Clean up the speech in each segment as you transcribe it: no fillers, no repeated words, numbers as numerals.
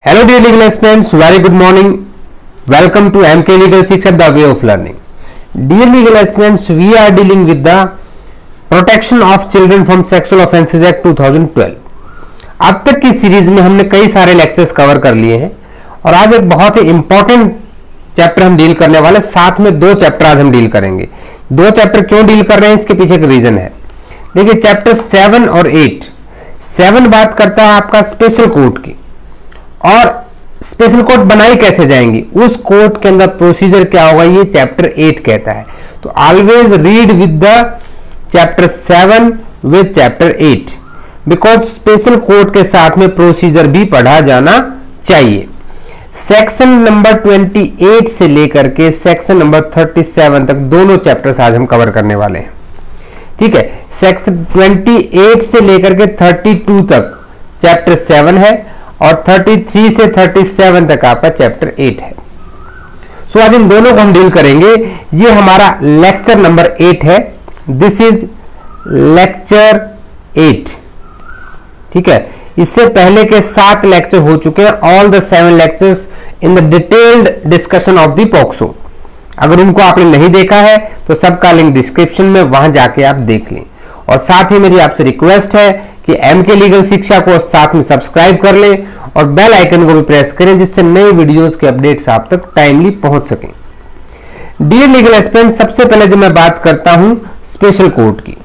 Hello dear legal aspirants, very good morning. Welcome to MK Legal 6 at the way of learning. Dear legal aspirants, we are dealing with the Protection of Children from Sexual Offences Act 2012. अब तक की series में हमने कई सारे lectures cover कर लिए हैं और आज एक बहुत ही इंपॉर्टेंट चैप्टर हम डील करने वाले, साथ में दो चैप्टर आज हम डील करेंगे। दो चैप्टर क्यों डील कर रहे हैं, इसके पीछे एक रीजन है। देखिए चैप्टर 7 और 8। 7 बात करता है आपका स्पेशल कोर्ट की, और स्पेशल कोर्ट बनाई कैसे जाएंगी, उस कोर्ट के अंदर प्रोसीजर क्या होगा, ये चैप्टर 8 कहता है। तो always read with the chapter 7 with chapter 8, because special court के साथ में प्रोसीजर भी पढ़ा जाना चाहिए। सेक्शन नंबर 28 से लेकर के सेक्शन नंबर 37 तक दोनों चैप्टर्स आज हम कवर करने वाले हैं। ठीक है, सेक्शन 28 से लेकर के 32 तक चैप्टर 7 है और 33 से 37 तक आपका चैप्टर 8 है। सो आज इन दोनों को हम डील करेंगे। ये हमारा लेक्चर नंबर 8 है। This is lecture 8। ठीक है, इससे पहले के 7 लेक्चर हो चुके हैं। All the 7 lectures in the detailed discussion of the POCSO. अगर उनको आपने नहीं देखा है तो सबका लिंक डिस्क्रिप्शन में, वहां जाके आप देख लें। और साथ ही मेरी आपसे रिक्वेस्ट है कि एमके लीगल शिक्षा को साथ में सब्सक्राइब कर लें और बेल आइकन को भी प्रेस करें, जिससे नए वीडियोस के अपडेट्स आप तक टाइमली पहुंच सकें। डियर लीगल एस्पिरेंट, सबसे पहले जब मैं बात करता हूं स्पेशल कोर्ट की,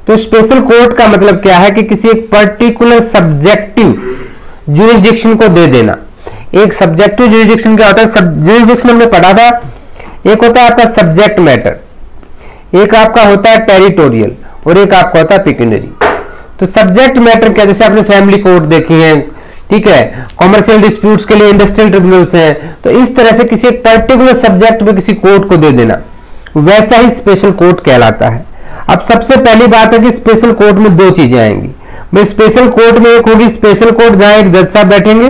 तो स्पेशल कोर्ट का मतलब क्या है कि किसी एक पर्टिकुलर सब्जेक्टिव ज्यूरिसडिक्शन को दे देना। एक सब्जेक्टिव ज्यूरिसडिक्शन क्या होता है, ज्यूरिसडिक्शन हमने पढ़ा था। एक होता है आपका सब्जेक्ट मैटर, एक आपका होता है टेरिटोरियल, और एक आपका होता है पिक्यूनियरी। तो सब्जेक्ट मैटर क्या, जैसे आपने फैमिली कोर्ट देखी है, ठीक है, कॉमर्शियल डिस्प्यूट्स के लिए इंडस्ट्रियल ट्रिब्यूनल्स हैं। तो इस तरह से किसी एक पर्टिकुलर सब्जेक्ट में किसी कोर्ट को दे देना, वैसा ही स्पेशल कोर्ट कहलाता है। अब सबसे पहली बात है कि स्पेशल कोर्ट में दो चीजें आएंगी भाई। स्पेशल कोर्ट में एक होगी स्पेशल कोर्ट, जहां एक जज साहब बैठेंगे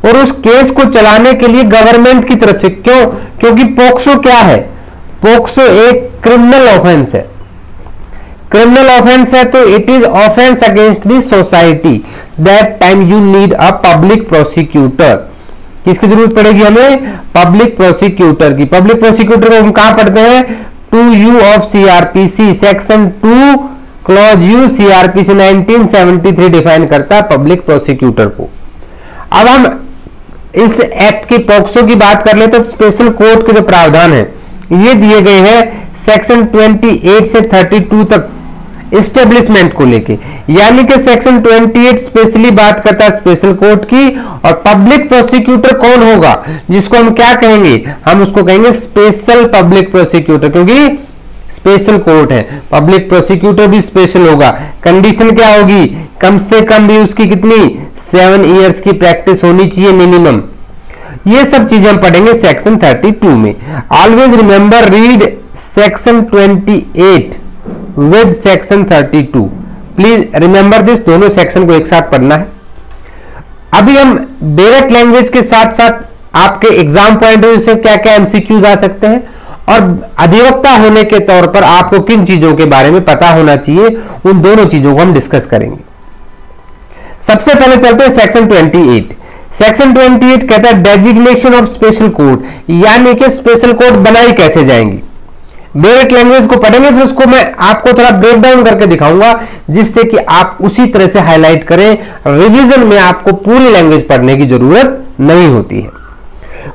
और उस केस को चलाने के लिए गवर्नमेंट की तरफ से, क्योंकि पोक्सो क्या है, पोक्सो एक क्रिमिनल ऑफेंस है। क्रिमिनल ऑफेंस है तो it is offence against the society. That time you need a public prosecutor. किसकी जरूरत पड़ेगी हमें, पब्लिक प्रोसिक्यूटर की। पब्लिक प्रोसिक्यूटर को हम कहां पढ़ते हैं, 2U of CrPC, section 2 clause U CrPC 1973 define करता है पब्लिक प्रोसिक्यूटर को। अब हम इस एक्ट की पोक्सो की बात कर ले तो स्पेशल कोर्ट के जो प्रावधान है ये दिए गए हैं सेक्शन 28 से 32 तक एस्टेब्लिशमेंट को लेके। यानी कि सेक्शन 28 स्पेशली बात करता है स्पेशल कोर्ट की, और पब्लिक प्रोसिक्यूटर कौन होगा, जिसको हम क्या कहेंगे, हम उसको कहेंगे स्पेशल पब्लिक प्रोसिक्यूटर, क्योंकि स्पेशल कोर्ट है। पब्लिक प्रोसिक्यूटर भी स्पेशल होगा। कंडीशन क्या होगी, कम से कम भी उसकी कितनी 7 इयर्स की प्रैक्टिस होनी चाहिए मिनिमम। ये सब चीजें हम पढ़ेंगे सेक्शन 32 में। Always remember read section 28 with section 32। Please remember this, दोनों सेक्शन को एक साथ पढ़ना है। अभी हम डायरेक्ट लैंग्वेज के साथ साथ आपके एग्जाम पॉइंट ऑफ व्यू से क्या क्या एमसीक्यूज आ सकते हैं, और अधिवक्ता होने के तौर पर आपको किन चीजों के बारे में पता होना चाहिए, उन दोनों चीजों को हम डिस्कस करेंगे। सबसे पहले चलते हैं सेक्शन 28। सेक्शन 28 कहता है डेजिग्नेशन ऑफ स्पेशल कोर्ट, यानी कि स्पेशल कोर्ट बनाई कैसे जाएंगी। डायरेक्ट लैंग्वेज को पढ़ेंगे, फिर उसको मैं आपको थोड़ा ब्रेक डाउन करके दिखाऊंगा, जिससे कि आप उसी तरह से हाईलाइट करें। रिवीजन में आपको पूरी लैंग्वेज पढ़ने की जरूरत नहीं होती है।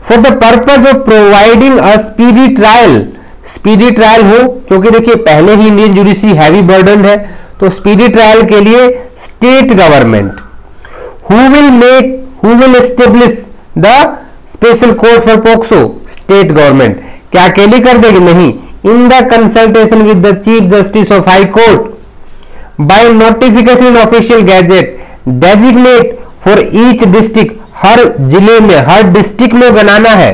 For the purpose of providing a speedy trial, speedy trial हो, क्योंकि देखिए पहले ही इंडियन जुडिशरी हैवी बर्डन है, तो स्पीडी ट्रायल के लिए state government who will establish the special court for POCSO, state government क्या अकेली कर देगी, नहीं। In the consultation with the chief justice of high court by notification in official gazette designate for each district, हर जिले में हर district में बनाना है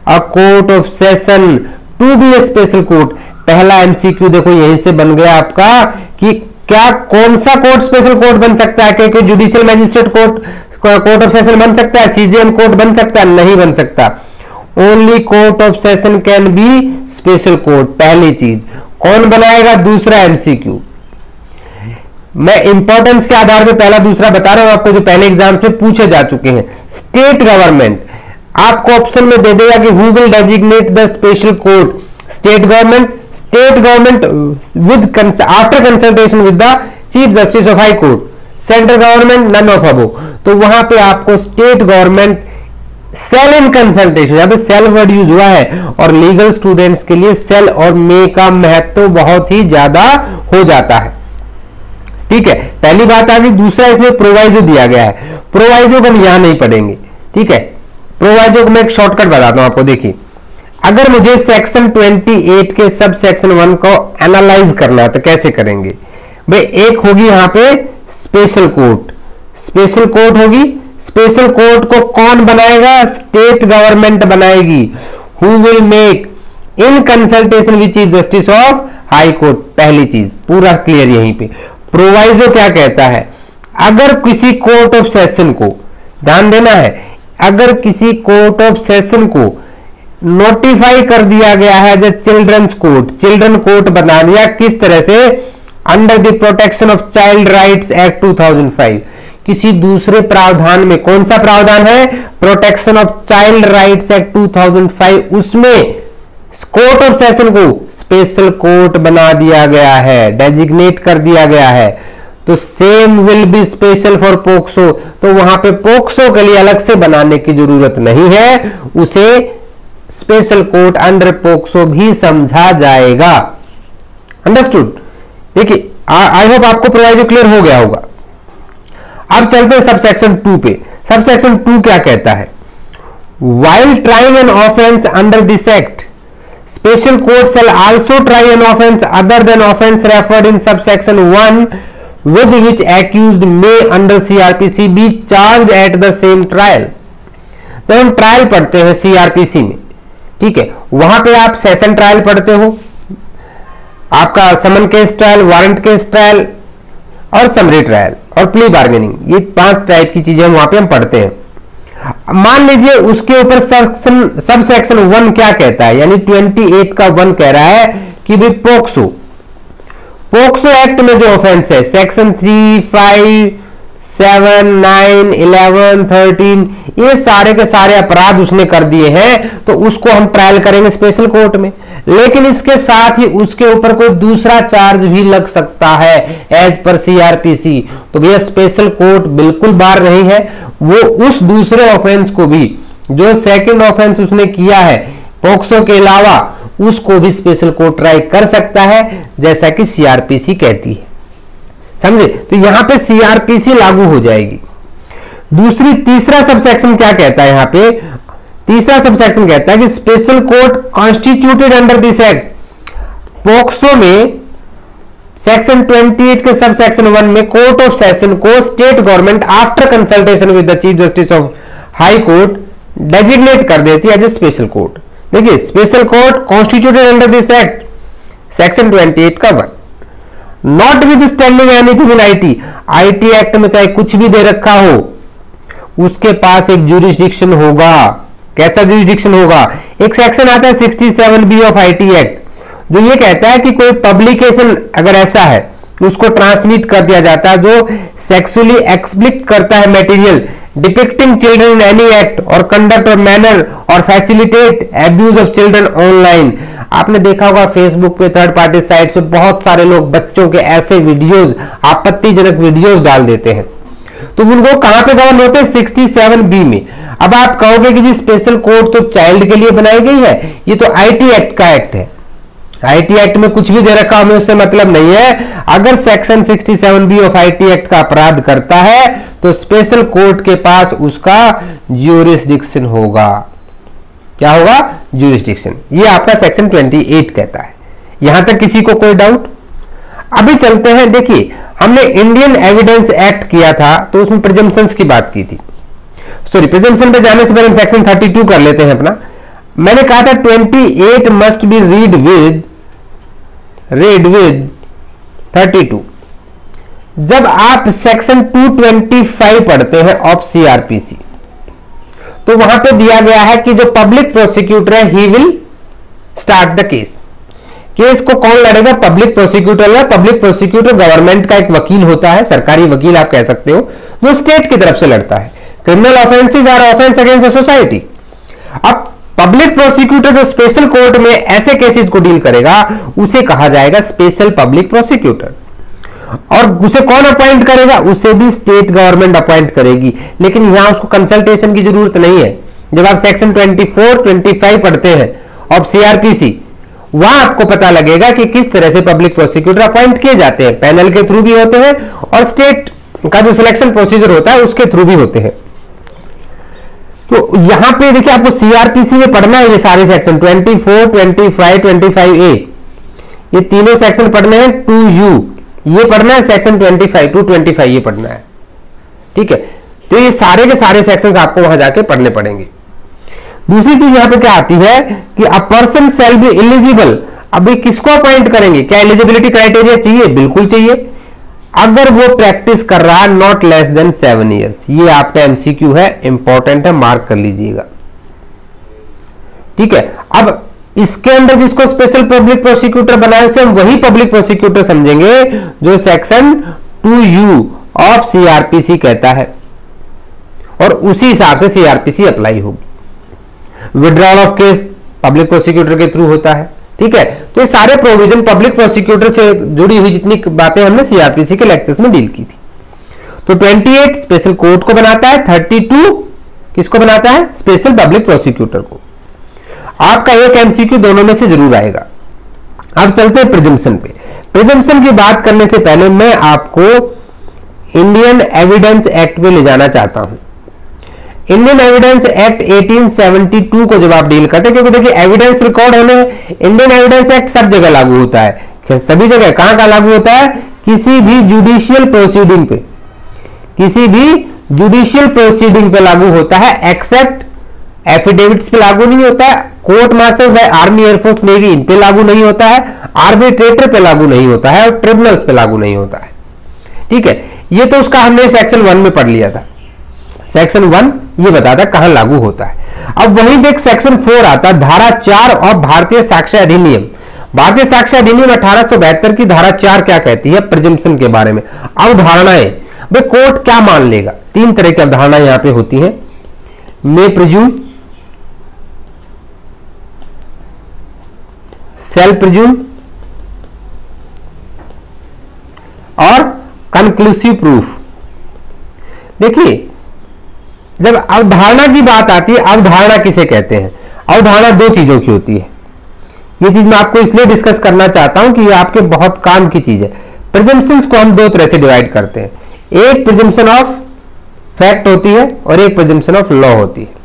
a court of session to be a special court. पहला एमसीक्यू देखो यहीं से बन गया आपका कि क्या कौन सा कोर्ट स्पेशल कोर्ट बन सकता है, क्योंकि judicial magistrate court of session बन सकता है, सीजेएम कोर्ट बन सकता है, नहीं बन सकता। Only court of session can be special court. पहली चीज कौन बनाएगा, दूसरा एमसीक्यू मैं इंपॉर्टेंस के आधार पे पहला दूसरा बता रहा हूं आपको, जो पहले एग्जाम्स में पूछे जा चुके हैं। स्टेट गवर्नमेंट आपको ऑप्शन में दे देगा कि who will designate the special court, state government with after consultation with the chief justice of high court, central government none of above. तो वहां पे आपको state government shall in consultation, यहां पे सेल वर्ड यूज हुआ है, और legal students के लिए सेल और मे का महत्व बहुत ही ज्यादा हो जाता है। ठीक है, पहली बात आ गई। दूसरा, इसमें प्रोवाइजो दिया गया है। प्रोवाइजो को हम यहां नहीं पढ़ेंगे, ठीक है। प्रोवाइजो को मैं एक शॉर्टकट बताता हूं आपको। देखिए, अगर मुझे सेक्शन 28 के सब सेक्शन 1 को एनालाइज करना है तो कैसे करेंगे भाई? एक होगी यहां पे स्पेशल कोर्ट, स्पेशल कोर्ट होगी। स्पेशल कोर्ट को कौन बनाएगा? स्टेट गवर्नमेंट बनाएगी। Who will make in consultation with chief justice of high court, पहली चीज पूरा क्लियर यहीं पे। प्रोवाइजो क्या कहता है? अगर किसी कोर्ट ऑफ सेशन को, ध्यान देना है, अगर किसी कोर्ट ऑफ सेशन को नोटिफाई कर दिया गया है जो चिल्ड्रंस कोर्ट, चिल्ड्रन कोर्ट बना दिया, किस तरह से? Under the protection of child rights act 2005, किसी दूसरे प्रावधान में। कौन सा प्रावधान है? Protection of child rights act 2005, उसमें कोर्ट ऑफ सेशन को स्पेशल कोर्ट बना दिया गया है, डेजिग्नेट कर दिया गया है। तो same will be special for POCSO, तो वहां पे पोक्सो के लिए अलग से बनाने की जरूरत नहीं है, उसे स्पेशल कोर्ट अंडर पोक्सो भी समझा जाएगा। अंडरस्टूड? देखिए, आई होप आपको प्रोवाइजो क्लियर हो गया होगा। अब चलते हैं सब सेक्शन 2 पे। सब सेक्शन 2 क्या कहता है? While trying an offence under this act, special court shall also try an offense other than offense referred in subsection 1 with which accused may under CRPC be charged at the same trial। जब हम trial पढ़ते हैं CRPC में, ठीक है, वहां पे आप सेशन ट्रायल पढ़ते हो, आपका summon case trial, warrant case trial और समरी ट्रायल और प्ली बार्गेनिंग, ये 5 टाइप की चीजें वहां पे हम पढ़ते हैं। मान लीजिए उसके ऊपर सब सेक्शन 1 क्या कहता है, यानी 28 का 1 कह रहा है कि भाई पोक्सो एक्ट में जो ऑफेंस है, सेक्शन 3, 5, 7, 9, 11, 13, ये सारे के सारे अपराध उसने कर दिए हैं, तो उसको हम ट्रायल करेंगे स्पेशल कोर्ट में। लेकिन इसके साथ ही उसके ऊपर कोई दूसरा चार्ज भी लग सकता है एज पर CRPC, तो भैया स्पेशल कोर्ट बिल्कुल बाहर नहीं है, वो उस दूसरे ऑफेंस को भी, जो सेकंड ऑफेंस उसने किया है पोक्सो के अलावा, उसको भी स्पेशल कोर्ट ट्राई कर सकता है, जैसा कि CRPC कहती है। समझे? तो यहां पे CRPC लागू हो जाएगी। तीसरा सबसेक्शन क्या कहता है? यहां पे तीसरा सबसेक्शन कहता है कि special court constituted under this act, POCSO में सेक्शन 28 के सब सेक्शन 1 में कोर्ट ऑफ सेशन को state government after consultation with the chief justice of high court designate कर देती है एज ए स्पेशल कोर्ट। देखिए, special court constituted under this act, section 28 का 1, not with standing anything in IT act में चाहे कुछ भी दे रखा हो, उसके पास एक ज्यूरिसडिक्शन होगा। कैसा ज्यूरिसडिक्शन होगा? एक सेक्शन आता है 67B ऑफ IT एक्ट, जो ये कहता है कि कोई पब्लिकेशन अगर ऐसा है, उसको ट्रांसमिट कर दिया जाता है जो सेक्सुअली एक्सप्लिक करता है material depicting children in any act और कंडक्ट और मैनर और facilitate abuse of children online. आपने देखा होगा फेसबुक पे, थर्ड पार्टी साइट्स पे बहुत सारे लोग बच्चों के ऐसे वीडियोस, आपत्तिजनक वीडियोस डाल देते हैं, तो उनको कहां पे गवर्न होते हैं? 67B में। अब आप कहोगे कि जी स्पेशल कोर्ट तो चाइल्ड के लिए बनाई गई है, ये तो IT एक्ट का एक्ट है, IT एक्ट में कुछ भी दे रखा हमें उससे मतलब नहीं है। अगर section 67B of IT act का अपराध करता है तो स्पेशल कोर्ट के पास उसका ज्यूरिसडिक्शन होगा। क्या होगा? ज्यूरिसडिक्शन। ये आपका सेक्शन 28 कहता है। यहां तक किसी को कोई डाउट? अभी चलते हैं। देखिए, हमने इंडियन एविडेंस एक्ट किया था तो उसमें प्रिजम्पशंस की बात की थी। सॉरी, प्रिजम्पशन पे जाने से पहले हम सेक्शन 32 कर लेते हैं अपना। मैंने कहा था 28 मस्ट बी रीड विद 32। जब आप सेक्शन 225 पढ़ते हैं ऑफ CRPC, तो वहां पे दिया गया है कि जो पब्लिक प्रोसिक्यूटर है he will start the case. Case को कौन लड़ेगा? पब्लिक प्रोसिक्यूटर है। पब्लिक प्रोसिक्यूटर गवर्नमेंट का एक वकील होता है, सरकारी वकील आप कह सकते हो, जो स्टेट की तरफ से लड़ता है। Criminal offences are offence against the society. अब पब्लिक प्रोसिक्यूटर जो स्पेशल कोर्ट में ऐसे केसेस को डील करेगा उसे कहा जाएगा स्पेशल पब्लिक प्रोसिक्यूटर। और उसे कौन अपॉइंट करेगा? उसे भी स्टेट गवर्नमेंट अपॉइंट करेगी, लेकिन यहां उसको कंसल्टेशन की जरूरत नहीं है। जब आप सेक्शन 24, 25 पढ़ते हैं और सीआरपीसी, वहां आपको पता लगेगा कि किस तरह से पब्लिक प्रोसिक्यूटर अपॉइंट किए जाते हैं। पैनल के थ्रू भी होते हैं और स्टेट का जो सिलेक्शन प्रोसीजर होता है उसके थ्रू भी होते हैं। तो यहां पे देखिए आपको सीआरपीसी में पढ़ना है ये सारे सेक्शन 24, 25, 25A, ये तीनों सेक्शन पढ़ने हैं। 2U ये पढ़ना है, सेक्शन 25 to 25 ये पढ़ना है, ठीक है। तो ये सारे के सारे सेक्शंस आपको वहां जाके पढ़ने पड़ेंगे। दूसरी चीज यहां पे क्या आती है कि a person shall be eligible. अभी किसको अपॉइंट करेंगे? क्या एलिजिबिलिटी क्राइटेरिया चाहिए? बिल्कुल चाहिए। अगर वो प्रैक्टिस कर रहा है नॉट लेस देन 7 ईयर्स। ये आपका एमसीक्यू है, इंपॉर्टेंट है, मार्क कर लीजिएगा, ठीक है। अब इसके अंदर जिसको स्पेशल पब्लिक प्रोसिक्यूटर बनाए उसे हम वही पब्लिक प्रोसिक्यूटर समझेंगे जो सेक्शन 2U ऑफ सीआरपीसी कहता है, और उसी हिसाब से सीआरपीसी अप्लाई होगी। Withdrawal of case public prosecutor के थ्रू होता है, ठीक है। तो ये सारे प्रोविजन पब्लिक प्रोसिक्यूटर से जुड़ी हुई जितनी बातें हमने सीआरपीसी के लेक्चर्स में डील की थी। तो 28 स्पेशल कोर्ट को बनाता है, 32 किसको बनाता है? स्पेशल पब्लिक प्रोसिक्यूटर को। आपका एक एमसीक्यू दोनों में से जरूर आएगा। अब चलते हैं प्रिजम्पशन पे। प्रिजम्पशन की बात करने से पहले मैं आपको इंडियन एविडेंस एक्ट पे ले जाना चाहता हूं। इंडियन एविडेंस एक्ट 1872 को जब आप डील करते हैं, क्योंकि देखिए एविडेंस रिकॉर्ड होने इंडियन एविडेंस एक्ट सब जगह लागू होता है। सभी जगह कहां लागू होता है? किसी भी जुडिशियल प्रोसीडिंग पे, किसी भी जुडिशियल प्रोसीडिंग पे लागू होता है, एक्सेप्ट एफिडेविट्स पे लागू नहीं होता है, court martial by army, air force, navy इन पे लागू नहीं होता है, आर्बिट्रेटर पे लागू नहीं होता है, और ट्रिब्यूनल्स पे लागू नहीं होता है, ठीक है। ये तो उसका हमने सेक्शन 1 में पढ़ लिया था। सेक्शन 1 ये बताता है कहां लागू होता है। अब वहीं पे एक सेक्शन 4 आता है, धारा 4 और भारतीय साक्ष्य अधिनियम। भारतीय साक्ष्य अधिनियम 1872 की धारा 4 क्या कहती है? प्रिजम्पशन के बारे में। अवधारणाएं, भाई कोर्ट क्या मान लेगा? 3 तरह की अवधारणाएं यहां पे होती हैं। मे प्रिज्यूम, सेल प्रिज्यूम और कंक्लूसिव प्रूफ। देखिए जब अवधारणा की बात आती है, अवधारणा किसे कहते हैं? अवधारणा 2 चीजों की होती है। ये चीज मैं आपको इसलिए डिस्कस करना चाहता हूं कि ये आपके बहुत काम की चीज है। प्रिजम्पशंस को हम 2 तरह से डिवाइड करते हैं, एक प्रिजम्पशन ऑफ फैक्ट होती है और एक प्रिजम्पशन ऑफ लॉ होती है।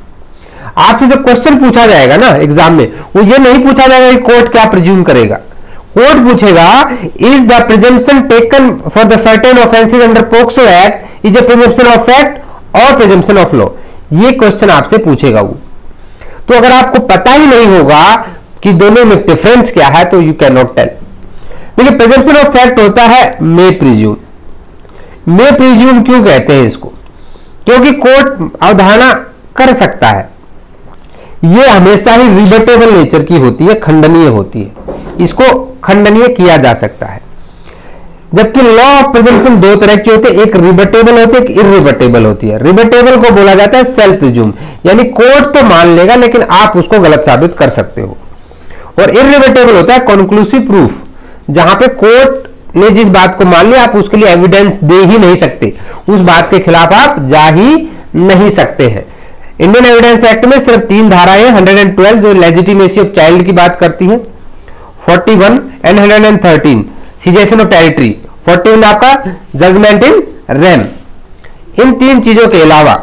आपसे जो क्वेश्चन पूछा जाएगा ना एग्जाम में, वो ये नहीं पूछा जाएगा कि कोर्ट क्या प्रिज्यूम करेगा। कोर्ट पूछेगा is the presumption taken for the certain offences under POCSO act is a presumption of fact और प्रिजम्पशन ऑफ लॉ। ये क्वेश्चन आपसे पूछेगा वो। तो अगर आपको पता ही नहीं होगा कि दोनों में डिफरेंस क्या है तो यू कैन नॉट टेल। देखिए प्रिजम्पशन ऑफ फैक्ट होता है मे प्रिज्यूम। मे प्रिज्यूम क्यों कहते हैं इसको? क्योंकि कोर्ट अवधारणा कर सकता है, ये हमेशा ही रिबटेबल नेचर की होती है, खंडनीय होती है, इसको खंडनीय किया जा सकता है। जबकि लॉ ऑफ प्रिजम्पशन 2 तरह की होती है, एक रिबटेबल होती है, एक इरिबटेबल होती है। रिबटेबल को बोला जाता है सेल्फ प्रिज्यूम, यानी कोर्ट तो मान लेगा लेकिन आप उसको गलत साबित कर सकते हो। और इरिबटेबल होता है कंक्लूसिव प्रूफ, जहां पे कोर्ट ने जिस बात को मान लिया आप उसके लिए एविडेंस दे ही नहीं सकते, उस बात के खिलाफ आप जा ही नहीं सकते हैं। इंडियन एविडेंस एक्ट में सिर्फ 3 धाराएं, 112 जो लेजिटिमेसी ऑफ चाइल्ड की बात करती है, 41 एंड 113 सीजेशन ऑफ टेरिटरी, 41 आपका जजमेंट इन रेम। इन 3 चीजों के अलावा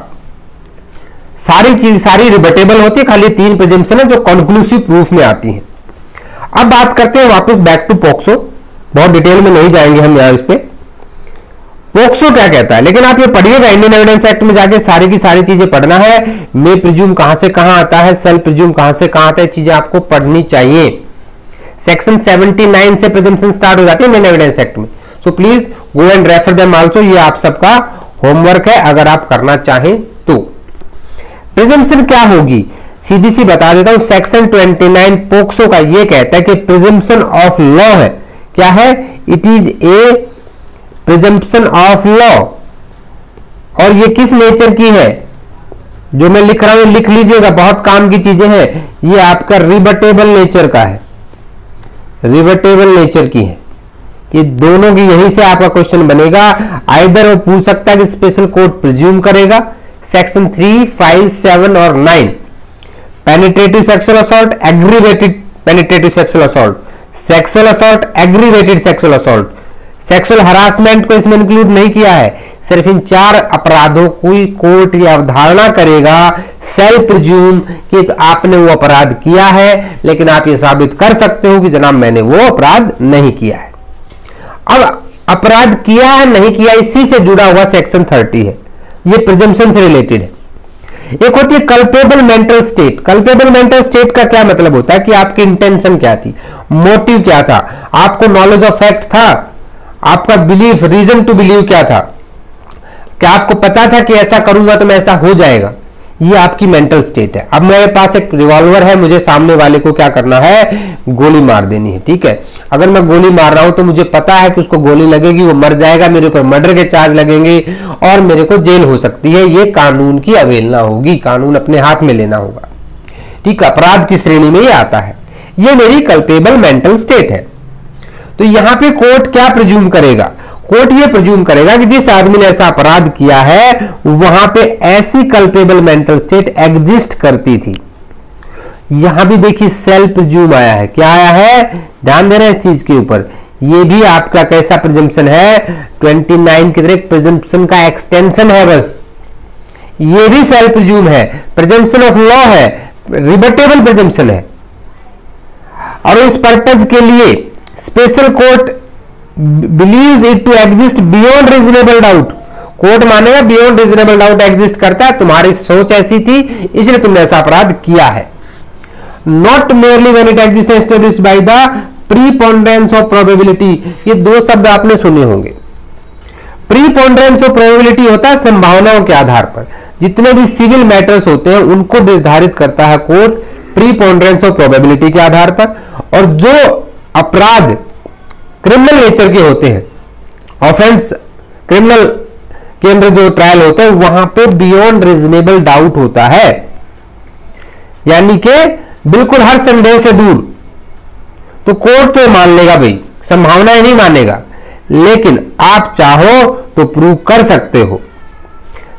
सारी रिबटेबल होती है, खाली 3 प्रिजम्पशन है जो कंक्लूसिव प्रूफ में आती हैं। अब बात करते हैं वापस बैक टू पोक्सो, बहुत डिटेल में नहीं जाएंगे हम यहां इस पे। पोक्सो क्या कहता है, लेकिन आप ये पढ़िएगा इंडियन एविडेंस एक्ट में जाके सारी की सारी चीजें पढ़ना है। मे प्रिज्यूम कहां से कहां आता है, सेल्फ प्रिज्यूम कहां से कहां आता है, चीजें आपको पढ़नी चाहिए। सेक्शन 79 से प्रिजम्पशन स्टार्ट हो जाती है इंडियन एविडेंस एक्ट में। So please go and refer them also, ये आप सबका होमवर्क है अगर आप करना चाहें तो। प्रिजम्पशन क्या होगी? सीधी सी बता देता हूं, सेक्शन 29 पोक्सो का ये कहता है कि प्रिजम्पशन ऑफ लॉ है। क्या है? It is a presumption of law. और ये किस नेचर की है? जो मैं लिख रहा हूं लिख लीजिएगा, बहुत काम की चीजें हैं। ये आपका रिबटेबल नेचर का है, रिबटेबल नेचर की है। ये दोनों की, यहीं से आपका क्वेश्चन बनेगा। आइदर वो पूछ सकता है कि स्पेशल कोर्ट प्रिज्यूम करेगा, सेक्शन 3, 5, 7 और 9, penetrative sexual assault, aggravated penetrative sexual assault, sexual assault, aggravated sexual assault. Sexual harassment को इसमें इंक्लूड नहीं किया है। सिर्फ इन 4 अपराधों को कोर्ट ये अवधारणा करेगा, सेल्फ प्रिज्यूम, कि आपने वो अपराध किया है, लेकिन आप ये साबित कर सकते हो कि जनाब मैंने वो अपराध नहीं किया है। अब अपराध किया है नहीं किया, इसी से जुड़ा हुआ सेक्शन 30 है, ये प्रिजम्पशन से रिलेटेड है। एक होती है culpable mental state. Culpable mental state का क्या मतलब होता है कि आपकी इंटेंशन क्या थी, मोटिव क्या था, आपको नॉलेज ऑफ फैक्ट था, आपका बिलीफ, रीजन टू बिलीव क्या था, क्या आपको पता था कि ऐसा करूंगा तो मैं ऐसा हो जाएगा। ये आपकी मेंटल स्टेट है। अब मेरे पास एक रिवॉल्वर है, मुझे सामने वाले को क्या करना है, गोली मार देनी है। ठीक है, अगर मैं गोली मार रहा हूं तो मुझे पता है कि उसको गोली लगेगी, वो मर जाएगा, मेरे ऊपर मर्डर के चार्ज लगेंगे और मेरे को जेल हो सकती है। ये कानून की अवहेलना होगी, कानून अपने हाथ में लेना होगा। ठीक, अपराध की श्रेणी में ये आता है। ये मेरी कल्पेबल मेंटल स्टेट है। तो यहां पे कोर्ट क्या प्रिज्यूम करेगा? कोर्ट ये प्रिज्यूम करेगा कि जिस आदमी ने ऐसा अपराध किया है वहां पे ऐसी कल्पेबल मेंटल स्टेट एग्जिस्ट करती थी। यहां भी देखिए सेल्फ प्रिज्यूम आया है। क्या आया है? ध्यान देना इस चीज के ऊपर। ये भी आपका कैसा प्रिजम्पशन है? 29 की तरह प्रिजम्पशन का एक्सटेंशन है बस। ये भी सेल्फ प्रिज्यूम है, प्रिजम्पशन ऑफ लॉ है, रिबटेबल प्रिजम्पशन है। और इस पर्पज के लिए special court believes it to exist beyond reasonable doubt। Court मानेगा बियॉन्ड रीजनेबल डाउट एग्जिस्ट करता है, तुम्हारी सोच ऐसी थी इसलिए तुमने ऐसा अपराध किया है। Not merely when it exists established by the preponderance of probability। ये 2 शब्द आपने सुने होंगे। प्रीपोंडरेंस ऑफ प्रोबेबिलिटी होता है संभावनाओं के आधार पर। जितने भी सिविल मैटर्स होते हैं उनको निर्धारित करता है कोर्ट प्रीपोंडरेंस ऑफ प्रोबेबिलिटी के आधार पर। और जो अपराध क्रिमिनल नेचर के होते हैं, ऑफेंस क्रिमिनल के अंदर जो ट्रायल होता है वहां पे बियॉन्ड रीजनेबल डाउट होता है, यानी कि बिल्कुल हर संदेह से दूर। तो कोर्ट तो मान लेगा भाई, संभावनाएं नहीं मानेगा, लेकिन आप चाहो तो प्रूव कर सकते हो।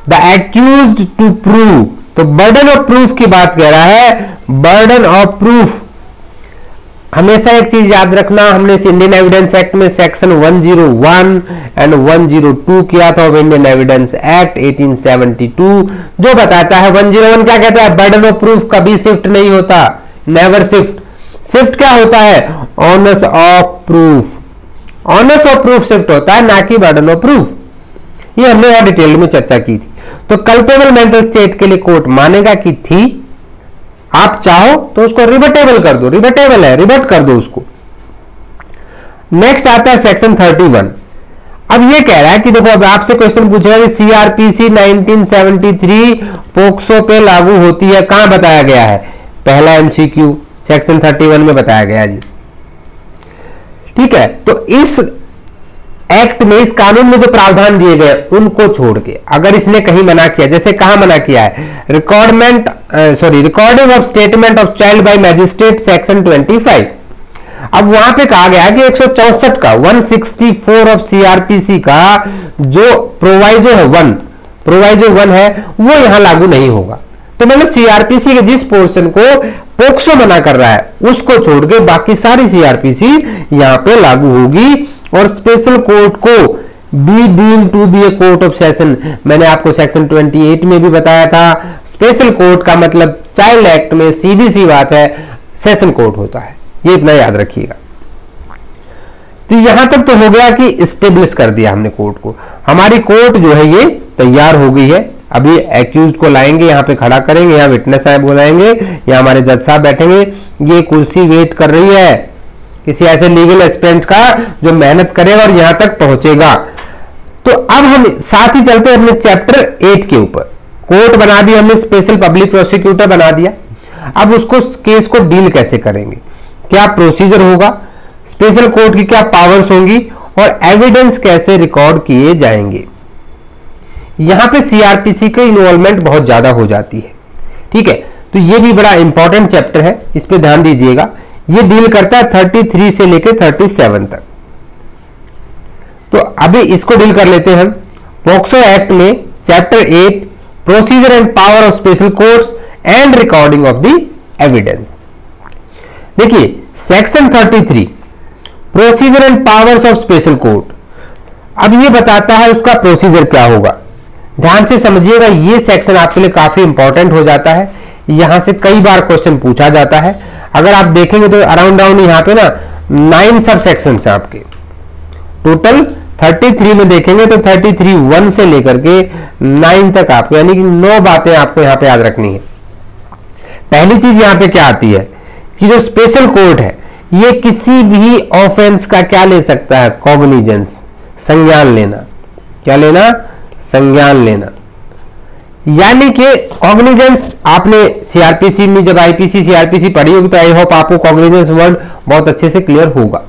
द एक्यूज्ड टू प्रूव, तो बर्डन ऑफ प्रूफ की बात कह रहा है। बर्डन ऑफ प्रूफ, हमेशा एक चीज याद रखना, हमने इस इंडियन एविडेंस एक्ट में सेक्शन 101 एंड 102 किया था ऑफ इंडियन एविडेंस एक्ट 1872, जो बताता है 101 क्या कहता है, बर्डन ऑफ प्रूफ कभी शिफ्ट नहीं होता, नेवर शिफ्ट। शिफ्ट क्या होता है? Ons of proof. Ons of proof shift होता है, ना कि बर्डन ऑफ प्रूफ। ये हमने और डिटेल में चर्चा की थी। तो कल्पेबल मेंटल स्टेट के लिए कोर्ट मानेगा कि थी, आप चाहो तो उसको रिबटेबल कर दो, रिबटेबल है, रिबट कर दो उसको। नेक्स्ट आता है सेक्शन 31। अब ये कह रहा है कि देखो, अब आपसे क्वेश्चन पूछेगा कि सीआरपीसी 1973 पोक्सो पे लागू होती है, कहां बताया गया है? पहला एमसीक्यू सेक्शन 31 में बताया गया जी। ठीक है, तो इस एक्ट में, इस कानून में जो प्रावधान दिए गए उनको छोड़ के अगर इसने कहीं मना किया, जैसे कहां मना किया है, recording of statement of child bye magistrate section 25। अब वहां पे कहा गया कि 164 का 164 ऑफ सीआरपीसी का जो प्रोवाइजो है 1 है वो यहां लागू नहीं होगा। तो मतलब सीआरपीसी के जिस पोर्शन को पोक्सो मना कर रहा है उसको छोड़ के बाकी सारी सीआरपीसी यहां पे लागू होगी। और स्पेशल कोर्ट को be deemed to be a court of session, मैंने आपको सेक्शन 28 में भी बताया था। स्पेशल कोर्ट का मतलब चाइल्ड एक्ट में सीधी सी बात है सेशन कोर्ट होता है, ये इतना याद रखिएगा। तो यहां तक तो हो गया कि इस्टेब्लिश कर दिया हमने कोर्ट को। हमारी कोर्ट जो है ये तैयार हो गई है। अभी एक्यूज को लाएंगे, यहाँ पे खड़ा करेंगे, यहाँ विटनेस साहब बुलाएंगे, यहाँ हमारे जज साहब बैठेंगे। ये कुर्सी वेट कर रही है किसी ऐसे लीगल एस्पिरेंट का जो मेहनत करेगा और यहां तक पहुंचेगा। तो अब हम साथ ही चलते हैं अपने चैप्टर 8 के ऊपर। कोर्ट बना दी हमने, स्पेशल पब्लिक प्रोसिक्यूटर बना दिया। अब उसको केस को डील कैसे करेंगे, क्या प्रोसीजर होगा, स्पेशल कोर्ट की क्या पावर्स होंगी और एविडेंस कैसे रिकॉर्ड किए जाएंगे। यहां पे सीआरपीसी की इन्वॉल्वमेंट बहुत ज्यादा हो जाती है। ठीक है, तो ये भी बड़ा इंपॉर्टेंट चैप्टर है, इस पे ध्यान दीजिएगा। ये डील करता है 33 से लेकर 37 तक। तो अभी इसको डील कर लेते हैं हम। पॉक्सो एक्ट में chapter 8 procedure and power of special courts and recording of the evidence. देखिए section 33 procedure and powers of special court, अब ये बताता है उसका प्रोसीजर क्या होगा। ध्यान से समझिएगा, ये सेक्शन आपके लिए काफी इंपॉर्टेंट हो जाता है, यहां से कई बार क्वेश्चन पूछा जाता है। अगर आप देखेंगे तो अराउंड यहाँ पे ना 9 सब सेक्शन है आपके टोटल। 33 में देखेंगे तो 33(1) से लेकर के 9 तक आपको, यानी कि 9 बातें आपको यहाँ पे याद रखनी है। पहली चीज यहाँ पे क्या आती है कि जो स्पेशल कोर्ट है ये किसी भी ऑफेंस का क्या ले सकता है, कॉग्निजेंस, संज्ञान लेना। क्या लेना, संज्ञान लेना। यानी कि कॉग्निजेंस आपने सीआरपीसी में जब आईपीसी सीआरपीसी पढ़ी होगी तो आई होप आपको कॉग्निजेंस वर्ड बहुत अच्छे से क्लियर होगा।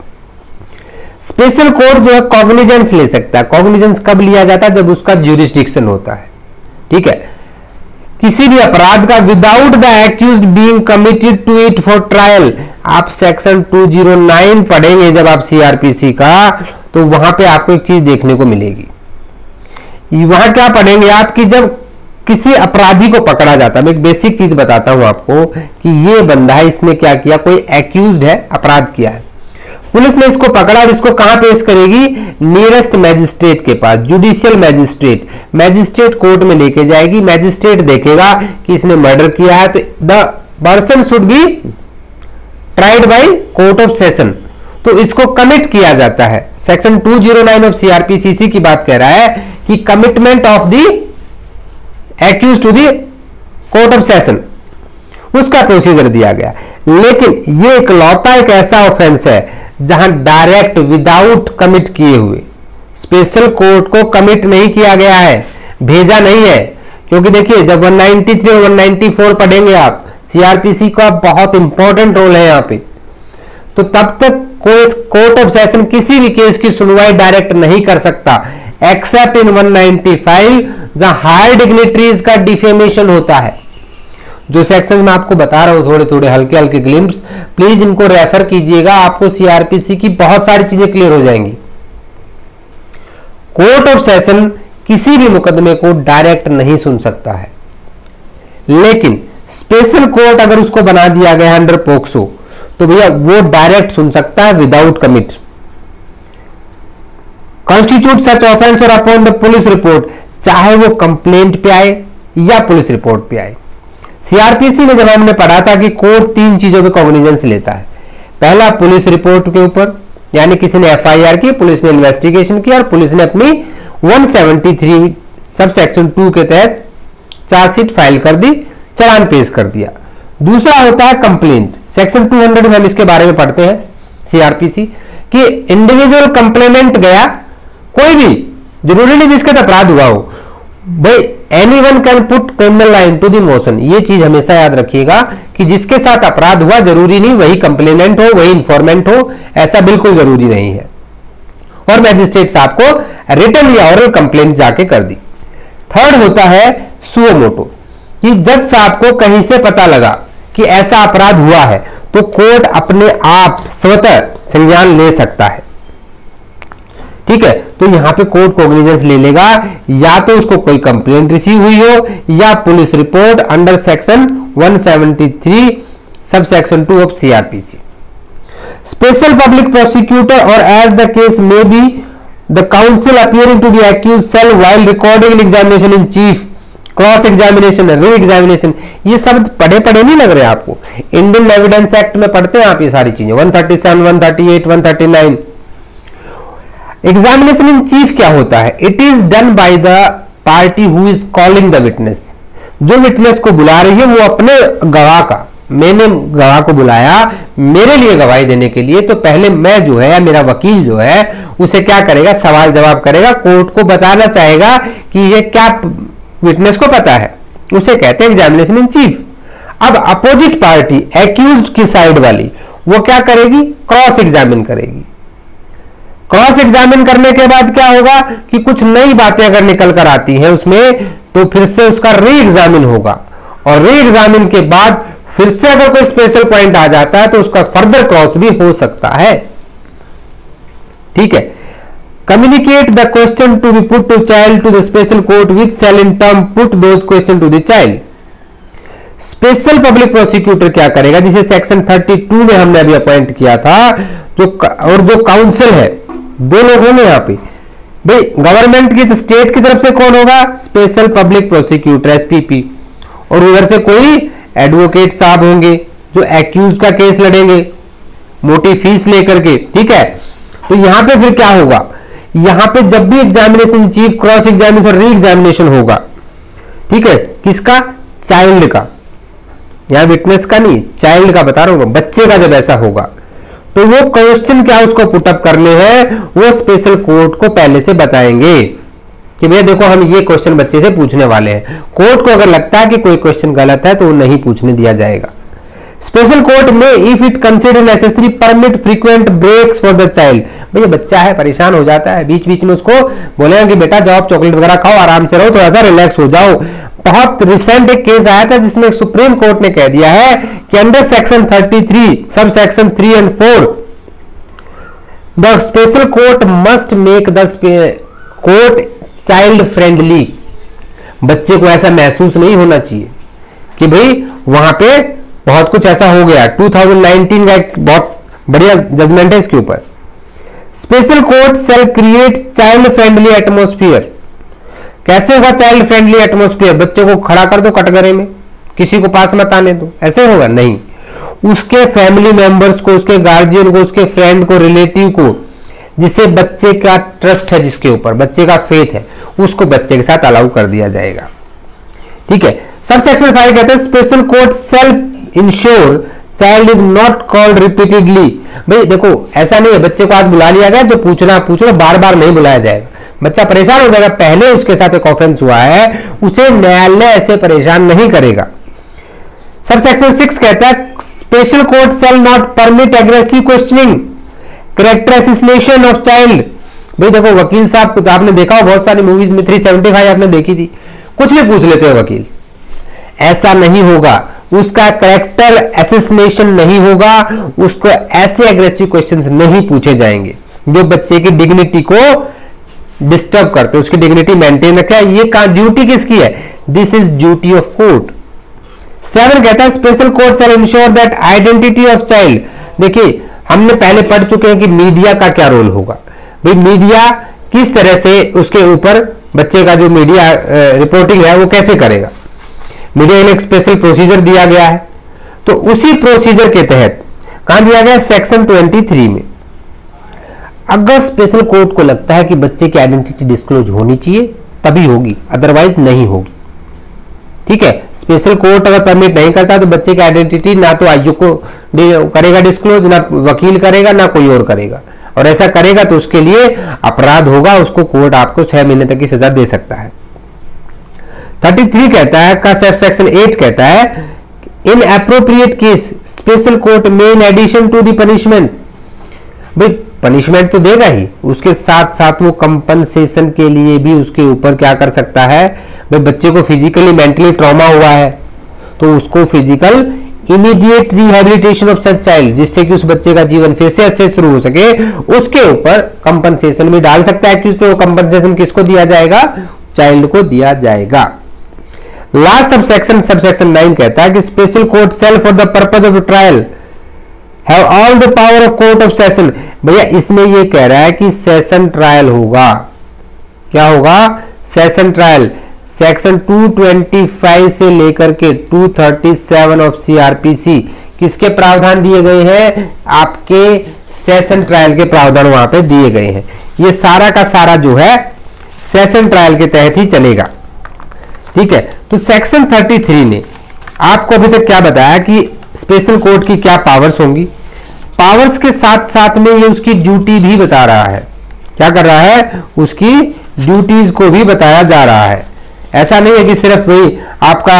स्पेशल कोर्ट जो है कॉग्निजेंस ले सकता है। कॉग्निजेंस कब लिया जाता है, जब उसका ज्यूरिसडिक्शन होता है। ठीक है, किसी भी अपराध का without the accused being committed to it for trial. आप सेक्शन 209 पढ़ेंगे जब आप सीआरपीसी का, तो वहां पे आपको एक चीज देखने को मिलेगी। वहां क्या पढ़ेंगे आप कि जब किसी अपराधी को पकड़ा जाता है, मैं एक बेसिक चीज बताता हूं आपको कि ये बंदा है, इसने क्या किया, कोई एक्यूज्ड है, अपराध किया है, पुलिस ने इसको पकड़ा और इसको कहां पेश करेगी, नियरेस्ट मैजिस्ट्रेट के पास, जुडिशियल मैजिस्ट्रेट, मैजिस्ट्रेट कोर्ट में लेके जाएगी। मैजिस्ट्रेट देखेगा कि इसने मर्डर किया है, तो the person should be tried by court of session, तो इसको कमिट किया जाता है। सेक्शन 209 ऑफ सीआरपीसी की बात कह रहा है कि commitment of the accused to the court of session, उसका प्रोसीजर दिया गया। लेकिन ये इकलौता एक ऐसा ऑफेंस है जहां डायरेक्ट विदाउट कमिट किए हुए, स्पेशल कोर्ट को कमिट नहीं किया गया है, भेजा नहीं है। क्योंकि देखिए जब 193 और 194 पढ़ेंगे आप, सीआरपीसी का बहुत इंपॉर्टेंट रोल है यहां पे, तो तब तक कोई कोर्ट ऑफ सेशन किसी भी केस की सुनवाई डायरेक्ट नहीं कर सकता, एक्सेप्ट इन 195 जहां हायर डिग्निटरीज का डिफेमेशन होता है। जो सेक्शन में आपको बता रहा हूं थोड़े थोड़े हल्के हल्के ग्लिम्स, प्लीज इनको रेफर कीजिएगा, आपको सीआरपीसी की बहुत सारी चीजें क्लियर हो जाएंगी। कोर्ट ऑफ सेशन किसी भी मुकदमे को डायरेक्ट नहीं सुन सकता है, लेकिन स्पेशल कोर्ट अगर उसको बना दिया गया अंडर पोक्सो तो भैया वो डायरेक्ट सुन सकता है विदाउट कमिट। कॉन्स्टिट्यूट सच ऑफेंस और अपॉन द पुलिस रिपोर्ट, चाहे वो कंप्लेंट पे आए या पुलिस रिपोर्ट पे आए। सीआरपीसी में जब हमने पढ़ा था कि कोर्ट 3 चीजों पे कॉग्निजेंस लेता है। पहला पुलिस रिपोर्ट के ऊपर, यानी किसी ने एफआईआर की, पुलिस ने इन्वेस्टिगेशन किया और पुलिस ने अपनी 173 सब सेक्शन 2 के तहत चार्जशीट फाइल कर दी, चालान पेश कर दिया। दूसरा होता है कंप्लेंट, सेक्शन 200 में हम इसके बारे में पढ़ते हैं सीआरपीसी कि इंडिविजुअल कंप्लेनेंट गया, कोई भी, जरूरी नहीं जिसके साथ अपराध हुआ हो, भाई anyone can put criminal line to the motion. ये चीज हमेशा याद रखिएगा कि जिसके साथ अपराध हुआ जरूरी नहीं वही कंप्लेनेंट हो, वही इंफॉर्मेंट हो, ऐसा बिल्कुल जरूरी नहीं है। और मैजिस्ट्रेट साहब को रिटन या ऑरल कंप्लेंट जाके कर दी। थर्ड होता है सुओ मोटो, कि जज साहब को कहीं से पता लगा कि ऐसा अपराध हुआ है तो कोर्ट अपने आप स्वतः संज्ञान ले सकता है। ठीक है, तो यहां पे कोर्ट कॉग्निजेंस ले लेगा, या तो उसको कोई कंप्लेंट रिसीव हुई हो या police report under section 173 sub section 2 of CrPC. Special public prosecutor और as the case may be the counsel appearing to the accused shall while recording examination in chief, cross examination, re examination, ये शब्द पढ़े पढ़े नहीं लग रहे आपको। Indian evidence act में पढ़ते हैं आप ये सारी चीजें, 137, 138, 139। एग्जामिनेशन इन चीफ क्या होता है? It is done by the party who is calling the witness. जो विटनेस को बुला रही है वो अपने गवाह का, मैंने गवाह को बुलाया मेरे लिए गवाही देने के लिए, तो पहले मैं जो है या मेरा वकील जो है उसे क्या करेगा, सवाल जवाब करेगा, कोर्ट को बताना चाहेगा कि ये क्या विटनेस को पता है, उसे कहते हैं एग्जामिनेशन इन चीफ। अब अपोजिट पार्टी एक्यूज्ड की साइड वाली वो क्या करेगी, क्रॉस एग्जामिन करेगी। क्रॉस एग्जामिन करने के बाद क्या होगा कि कुछ नई बातें अगर निकल कर आती हैं उसमें, तो फिर से उसका री एग्जामिन होगा, और री एग्जामिन के बाद फिर से अगर कोई स्पेशल पॉइंट आ जाता है तो उसका फर्दर क्रॉस भी हो सकता है। ठीक है। Communicate the question to be put to child to the special court with shall in turn put those question to the child. Special public prosecutor क्या करेगा, जिसे सेक्शन 32 में हमने अभी अपॉइंट किया था, और जो काउंसिल है, दो लोग होंगे यहाँ पे भाई, गवर्नमेंट की, स्टेट की तरफ से कौन होगा, स्पेशल पब्लिक प्रोसिक्यूटर एसपीपी, और उधर से कोई एडवोकेट साहब होंगे जो एक्यूज का केस लड़ेंगे मोटी फीस लेकर के। ठीक है। तो यहां पे फिर क्या होगा, यहां पे जब भी examination chief, cross examination, re examination होगा, ठीक है, किसका, चाइल्ड का, यहां विटनेस का नहीं, चाइल्ड का बता रहा हूं, बच्चे का जब ऐसा होगा तो वो क्वेश्चन क्या उसको पुटअप करने हैं, वो स्पेशल कोर्ट को पहले से बताएंगे कि भैया देखो हम ये क्वेश्चन बच्चे से पूछने वाले हैं। कोर्ट को अगर लगता है कि कोई क्वेश्चन गलत है तो वो नहीं पूछने दिया जाएगा। स्पेशल कोर्ट में if it consider necessary permit frequent breaks for the child. भैया बच्चा है, परेशान हो जाता है, बीच बीच में उसको बोलेगा कि बेटा जाओ चॉकलेट वगैरह खाओ, आराम से रहो, थोड़ा सा रिलैक्स हो जाओ। बहुत रिसेंट एक केस आया था जिसमें सुप्रीम कोर्ट ने कह दिया है कि under section 33 sub section 3 and 4 the special court must make the court child friendly. बच्चे को ऐसा महसूस नहीं होना चाहिए कि भाई वहां पे बहुत कुछ ऐसा हो गया। 2019 का एक बहुत बढ़िया जजमेंट है इसके ऊपर। Special court shall create child friendly atmosphere. कैसे होगा चाइल्ड फ्रेंडली एटमोस्फियर, बच्चे को खड़ा कर दो कटघरे में, किसी को पास मत आने दो, ऐसे होगा नहीं। उसके फैमिली मेंबर्स को, उसके गार्जियन को, उसके फ्रेंड को, रिलेटिव को, जिसे बच्चे का ट्रस्ट है, जिसके ऊपर बच्चे का फेथ है, उसको बच्चे के साथ अलाउ कर दिया जाएगा। ठीक है। सब सेक्शन 5 कहते हैं special court self ensure child is not called repeatedly. भाई देखो ऐसा नहीं है बच्चे को आज बुला लिया गया, जो पूछना पूछो, बार बार नहीं बुलाया जाएगा, बच्चा परेशान हो जाएगा। पहले उसके साथ एक ऑफेंस हुआ है, उसे न्यायालय ऐसे परेशान नहीं करेगा। सब सेक्शन 6 कहता है special court shall not permit aggressive questioning, character assassination of child. भाई देखो वकील साहब, आपने देखा हो बहुत सारी मूवीज में, 375 आपने देखी थी, कुछ भी पूछ लेते हैं वकील, ऐसा नहीं होगा। उसका कैरेक्टर असैसिनेशन नहीं होगा, उसको ऐसे एग्रेसिव क्वेश्चंस नहीं पूछे जाएंगे जो बच्चे की डिग्निटी को डिस्टर्ब करते, उसकी डिग्निटी मेंटेन रखे। ये ड्यूटी किसकी है, this is duty of court. 7 कहता है special court shell ensure that identity of child. देखिए हमने पहले पढ़ चुके हैं कि मीडिया का क्या रोल होगा। भाई मीडिया किस तरह से उसके ऊपर बच्चे का जो मीडिया रिपोर्टिंग है वो कैसे करेगा। मीडिया ने एक स्पेशल प्रोसीजर दिया गया है, तो उसी प्रोसीजर के तहत कहां दिया गया, सेक्शन 23 में। अगर स्पेशल कोर्ट को लगता है कि बच्चे की आइडेंटिटी डिस्क्लोज होनी चाहिए तभी होगी, अदरवाइज नहीं होगी। ठीक है। स्पेशल कोर्ट अगर परमिट नहीं करता तो बच्चे की आइडेंटिटी ना तो आईओ को करेगा डिस्क्लोज, ना वकील करेगा, ना कोई और करेगा, और ऐसा करेगा तो उसके लिए अपराध होगा, उसको कोर्ट आपको 6 महीने तक की सजा दे सकता है। 33 कहता है का सेक्शन 8 कहता है in appropriate case special court में in addition to the punishment. भाई पनिशमेंट तो देगा ही, उसके साथ साथ वो कंपनसेशन के लिए भी उसके ऊपर क्या कर सकता है। भाई बच्चे को फिजिकली मेंटली ट्रॉमा हुआ है तो उसको physical immediate rehabilitation of such child, जिससे कि उस बच्चे का जीवन फिर से अच्छे शुरू हो सके, उसके ऊपर कंपनसेशन भी डाल सकता है कि उसमें वो कंपनसेशन किसको दिया जाएगा, चाइल्ड को दिया जाएगा। लास्ट सबसेक्शन 9 कहता है कि special court shall for the purpose of trial have all the power of court of session. भैया इसमें ये कह रहा है कि सेशन ट्रायल होगा, क्या होगा, सेशन ट्रायल। सेक्शन 225 से लेकर के 237 ऑफ सीआरपीसी किसके प्रावधान दिए गए हैं, आपके सेशन ट्रायल के प्रावधान वहां पे दिए गए हैं। ये सारा का सारा जो है सेशन ट्रायल के तहत ही चलेगा। ठीक है। तो सेक्शन 33 ने आपको अभी तक क्या बताया कि स्पेशल कोर्ट की क्या पावर्स होंगी, पावर्स के साथ साथ में ये उसकी ड्यूटी भी बता रहा है। क्या कर रहा है, उसकी ड्यूटीज को भी बताया जा रहा है। ऐसा नहीं है कि सिर्फ भाई आपका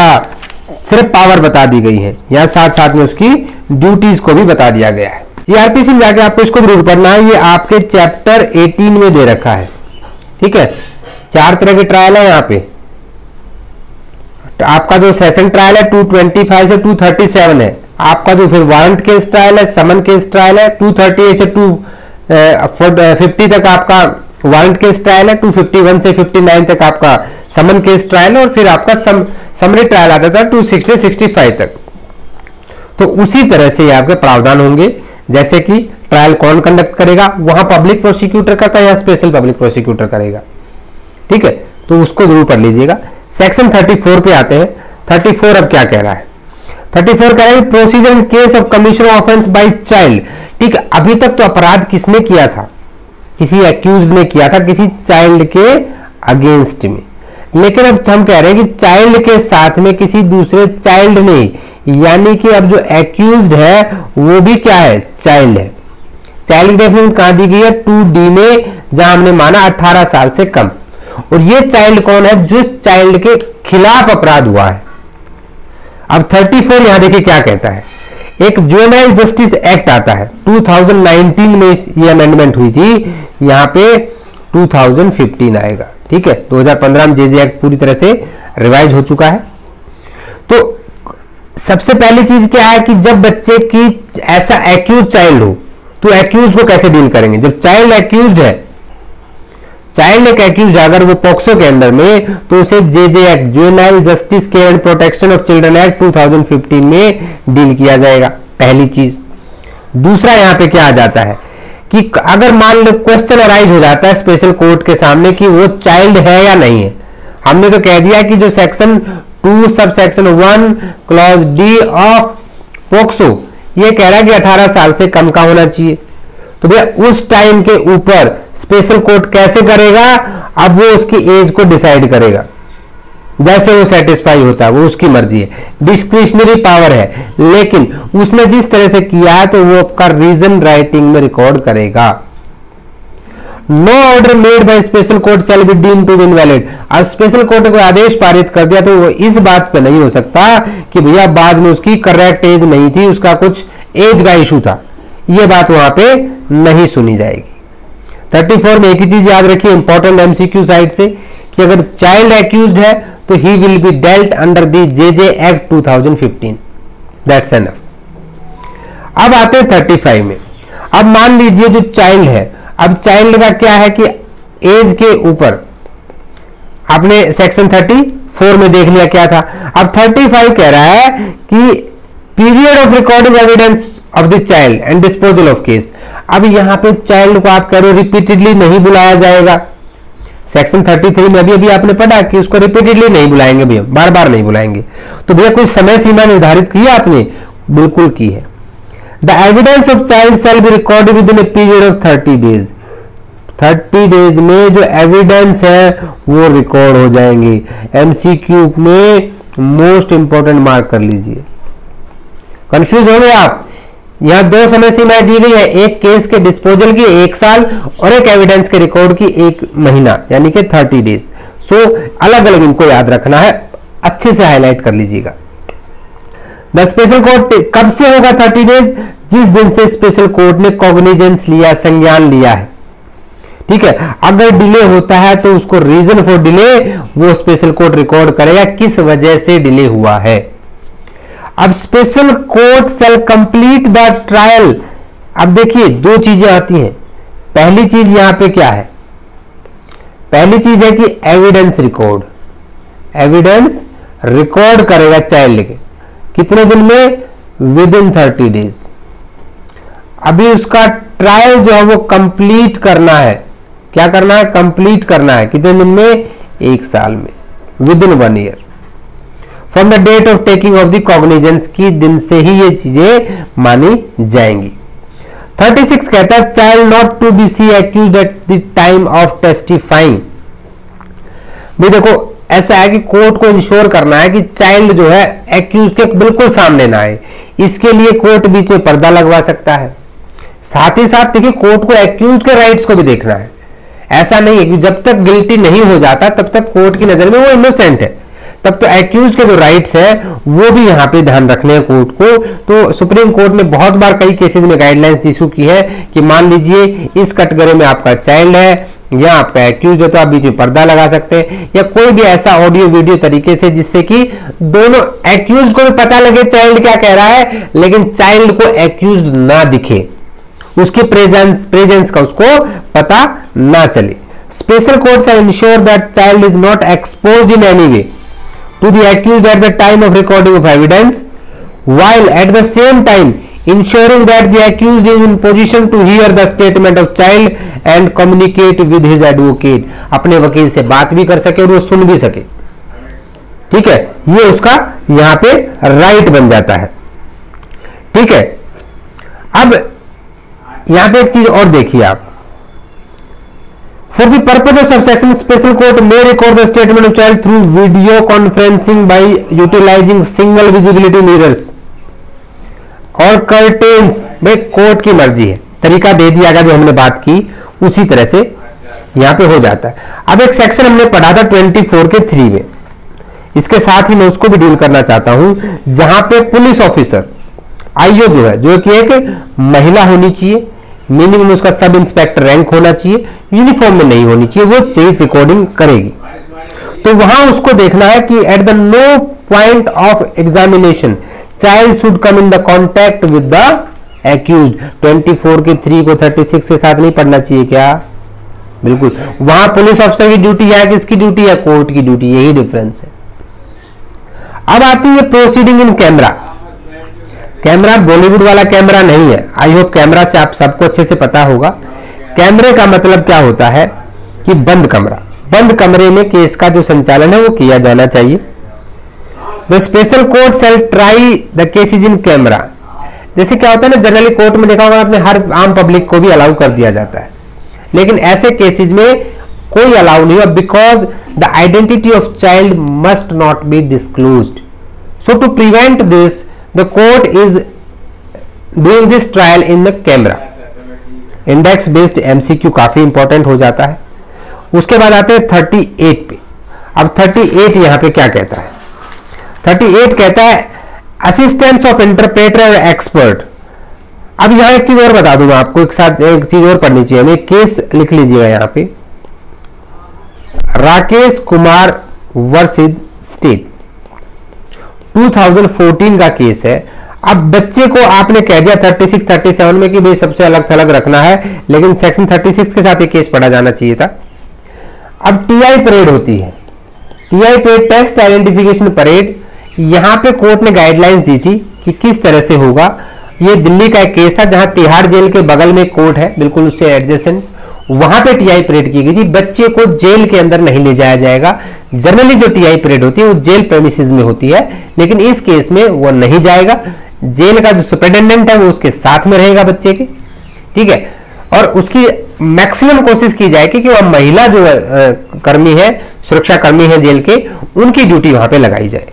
सिर्फ पावर बता दी गई है, या साथ साथ में उसकी ड्यूटीज को भी बता दिया गया है। सीआरपीसी में जाके आपको इसको जरूर पढ़ना है, ये आपके चैप्टर 18 में दे रखा है। ठीक है, 4 तरह के ट्रायल है यहाँ पे। आपका जो सेशन ट्रायल है 225 से 237 है, आपका जो फिर वारंट केस ट्रायल है, समन केस ट्रायल है 238 से 250 तक आपका वारंट केस ट्रायल है, 251 से 59 तक आपका समन केस ट्रायल है, और फिर आपका समरी ट्रायल आता था 260 65 तक। तो उसी तरह से आपके प्रावधान होंगे, जैसे कि ट्रायल कौन कंडक्ट करेगा, वहां पब्लिक प्रोसिक्यूटर करता है या स्पेशल पब्लिक प्रोसिक्यूटर करेगा। ठीक है, तो उसको जरूर पढ़ लीजिएगा। सेक्शन 34 पे आते हैं। 34 अब क्या कह रहा है? 34 कह रहा है procedure in case of commission offence by child. ठीक है, अभी तक तो अपराध किसने किया था? किसी एक्यूज्ड ने किया था, किसी चाइल्ड के अगेंस्ट में। लेकिन अब हम कह रहे हैं कि चाइल्ड के साथ में किसी दूसरे चाइल्ड ने, यानी कि अब जो एक्यूज्ड है वो भी क्या है? चाइल्ड है। चाइल्ड डेफिनेशन कहां दी गई है? 2D में, जहां हमने माना 18 साल से कम। और ये चाइल्ड कौन है? जिस चाइल्ड के खिलाफ अपराध हुआ है। अब 34 यहां देखिए क्या कहता है। एक जुवेनाइल जस्टिस एक्ट आता है 2019 में, ये अमेंडमेंट हुई थी, यहां पे 2015 आएगा। ठीक है, 2015 में जेजे एक्ट पूरी तरह से रिवाइज हो चुका है। तो सबसे पहली चीज क्या है कि जब बच्चे की ऐसा एक्यूज चाइल्ड हो, तो एक्यूज को कैसे डील करेंगे? जब चाइल्ड एक्यूज्ड है, चाइल्ड एक एक्यूज्ड है, अगर वो पॉक्सो के अंदर में, तो उसे JJ act, juvenile justice care and protection of children act 2015 में डील किया जाएगा। पहली चीज। दूसरा यहां पे क्या आ जाता है कि अगर मान लो क्वेश्चन अराइज हो जाता है स्पेशल कोर्ट के सामने कि वो चाइल्ड है या नहीं है। हमने तो कह दिया कि जो section 2 sub section 1 clause D of POCSO ये कह रहा है कि 18 साल से कम का होना चाहिए। तो भैया उस टाइम के ऊपर स्पेशल कोर्ट कैसे करेगा? अब वो उसकी एज को डिसाइड करेगा, जैसे वो सेटिस्फाई होता है, वो उसकी मर्जी है, डिस्क्रिशनरी पावर है। लेकिन उसने जिस तरह से किया है तो वो आपका रीजन राइटिंग में रिकॉर्ड करेगा। No order made by special court shall be deemed to be invalid. अब स्पेशल कोर्ट ने कोई आदेश पारित कर दिया तो वो इस बात पे नहीं हो सकता कि भैया बाद में उसकी करेक्ट एज नहीं थी, उसका कुछ एज का इशू था, ये बात वहां पे नहीं सुनी जाएगी। 34 में एक ही चीज याद रखिए इंपॉर्टेंट एमसीक्यू साइड से, कि अगर चाइल्ड एक्यूज्ड है तो he will be dealt under the JJ act 2015। That's enough. अब आते हैं 35 में। अब मान लीजिए जो चाइल्ड है, अब चाइल्ड का क्या है कि एज के ऊपर आपने सेक्शन 34 में देख लिया क्या था। अब 35 कह रहा है कि period of recording evidence of the child and disposal of case. अब यहां पे चाइल्ड को आप कह रहे हो रिपीटेडली नहीं बुलाया जाएगा। सेक्शन 33 में अभी आपने पढ़ा कि उसको रिपीटेडली नहीं बुलाएंगे भैया, बार बार नहीं बुलाएंगे। तो भैया कोई समय सीमा निर्धारित की है आपने? बिल्कुल की है। The evidence of child shall be recorded with in a period of 30 days. 30 days में जो एविडेंस है वो रिकॉर्ड हो जाएंगे। एमसीक्यू में मोस्ट इंपॉर्टेंट मार्क कर लीजिए। कंफ्यूज हो गए आप? यहां 2 समय सीमाएं दी गई है, एक केस के डिस्पोजल की 1 साल और एक एविडेंस के रिकॉर्ड की 1 महीना, यानी कि 30 डेज। सो अलग अलग इनको याद रखना है, अच्छे से हाईलाइट कर लीजिएगा। द स्पेशल कोर्ट कब से होगा 30 डेज? जिस दिन से स्पेशल कोर्ट ने कॉग्निजेंस लिया, संज्ञान लिया है। ठीक है, अगर डिले होता है तो उसको रीजन फॉर डिले वो स्पेशल कोर्ट रिकॉर्ड करेगा, किस वजह से डिले हुआ है। अब special court shell complete the trial. अब देखिए 2 चीजें आती हैं। पहली चीज यहां पे क्या है? पहली चीज है कि एविडेंस रिकॉर्ड। एविडेंस रिकॉर्ड करेगा चाइल्ड के कितने दिन में? With in 30 days. अभी उसका ट्रायल जो है वो कंप्लीट करना है। क्या करना है? कंप्लीट करना है। कितने दिन में? 1 साल में, within 1 year from the date of taking of the cognizance की दिन से ही ये चीजें मानी जाएंगी। 36 कहता है child not to be see accused at the time of testifying. भी देखो ऐसा है कि कोर्ट को इंश्योर करना है कि चाइल्ड जो है एक्यूज के बिल्कुल सामने ना आए। इसके लिए कोर्ट बीच में पर्दा लगवा सकता है। साथ ही साथ देखिए कोर्ट को एक्यूज के राइट्स को भी देखना है। ऐसा नहीं है कि जब तक गिल्टी नहीं हो जाता तब तक कोर्ट की नजर में वो इनोसेंट है। तब तो एक्यूज के जो राइट्स है वो भी यहाँ पे ध्यान रखने हैं कोर्ट को। तो सुप्रीम कोर्ट ने बहुत बार कई केसेस में गाइडलाइंस इशू की है कि मान लीजिए इस कैटेगरी में आपका चाइल्ड है या आपका एक्यूज है, तो आप बीच में पर्दा लगा सकते हैं, या कोई भी ऐसा ऑडियो वीडियो तरीके से जिससे कि दोनों एक्यूज को भी पता लगे चाइल्ड क्या कह रहा है, लेकिन चाइल्ड को एक्यूज ना दिखे, उसके प्रेजेंस का उसको पता ना चले। Special courts ensure that child is not exposed in any way to the accused at the time of recording of evidence, while at the same time ensuring that the accused is in position to hear the statement of child and communicate with his advocate। अपने वकील से बात भी कर सके और वो सुन भी सके। ठीक है, ये उसका यहां पे राइट बन जाता है। ठीक है, अब यहां पे एक चीज और देखिए आप, For the purpose of subsection, special court may record the statement of child through video conferencing by utilizing single visibility mirrors और curtains। भाई कोर्ट की मर्जी है, तरीका दे दिया गया जो हमने बात की उसी तरह से यहाँ पे हो जाता है। अब एक सेक्शन हमने पढ़ा था 24 के 3 में, इसके साथ ही मैं उसको भी डील करना चाहता हूं, जहां पे पुलिस ऑफिसर आईओ जो है, जो कि एक महिला होनी चाहिए, मिनिमम उसका सब इंस्पेक्टर रैंक होना चाहिए, यूनिफॉर्म में नहीं होनी चाहिए, वो चीज रिकॉर्डिंग करेगी। तो वहां उसको देखना है कि at the no point of examination child should come in the contact with the accused. 24 के 3 को 36 के साथ नहीं पढ़ना चाहिए क्या? बिल्कुल, वहां पुलिस ऑफिसर की ड्यूटी है, किसकी ड्यूटी है? कोर्ट की ड्यूटी, यही डिफरेंस है। अब आती है proceeding in camera. Camera Bollywood वाला कैमरा नहीं है, आई होप कैमरा से आप सबको अच्छे से पता होगा। कैमरे का मतलब क्या होता है कि बंद कमरा, बंद कमरे में केस का जो संचालन है वो किया जाना चाहिए। The special court shell try the cases in camera. जैसे क्या होता है ना, जनरली कोर्ट में देखा होगा आपने, हर आम पब्लिक को भी अलाउ कर दिया जाता है, लेकिन ऐसे केसेस में कोई अलाउ नहीं है, because the identity of child must not be disclosed. So to prevent this the court is doing this trial in the camera। Index based MCQ काफी इंपॉर्टेंट हो जाता है। उसके बाद आते हैं 38 पे। अब 38 यहां पे क्या कहता है? 38 कहता है असिस्टेंस ऑफ इंटरप्रेटर और एक्सपर्ट। अब यहां एक चीज और बता दूं मैं आपको, एक साथ एक चीज और पढ़नी चाहिए हमें। केस लिख लीजिएगा यहां पे, राकेश कुमार वर्सेस स्टेट, 2014 का केस है। अब बच्चे को आपने कह दिया 36, 37 में कि भाई सबसे अलग थलग रखना है, लेकिन सेक्शन 36 के साथ ये केस पढ़ा जाना चाहिए था। अब टीआई परेड होती है, TI parade, test identification parade. यहां पे कोर्ट ने गाइडलाइंस दी थी कि किस तरह से होगा। ये दिल्ली का एक केस था जहां तिहाड़ जेल के बगल में कोर्ट है, बिल्कुल उससे एडजेसेंट, वहां पे टीआई परेड की गई थी। बच्चे को जेल के अंदर नहीं ले जाया जाएगा। जनरली जो टीआई परेड होती है वो जेल प्रेमिसेस में होती है, लेकिन इस केस में वो नहीं जाएगा। जेल का जो सुपरिटेंडेंट है वो उसके साथ में रहेगा बच्चे के। ठीक है, और उसकी मैक्सिमम कोशिश की जाएगी कि वह महिला जो कर्मी है, सुरक्षा कर्मी है जेल के, उनकी ड्यूटी वहां पे लगाई जाए।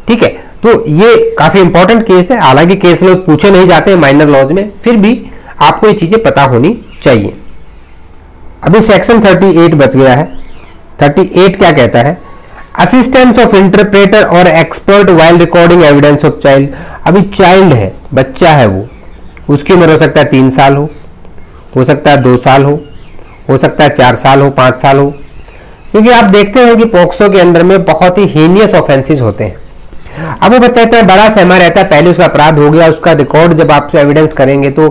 ठीक है, तो ये काफी इंपॉर्टेंट केस है। हालांकि केस लोग पूछे नहीं जाते माइनर लॉज में, फिर भी आपको ये चीजें पता होनी चाहिए। अभी सेक्शन 38 बच गया है। 38 क्या कहता है? असिस्टेंस ऑफ इंटरप्रेटर और expert while recording evidence of child. अभी चाइल्ड है, बच्चा है, वो उसकी उम्र हो सकता है 3 साल हो सकता है 2 साल हो सकता है 4 साल हो, 5 साल हो, क्योंकि आप देखते हैं कि पॉक्सो के अंदर में बहुत ही हीनियस ऑफेंसेस होते हैं। अब वो बच्चा इतना बड़ा सहमा रहता है, पहले उसका अपराध हो गया, उसका रिकॉर्ड जब आप एविडेंस करेंगे तो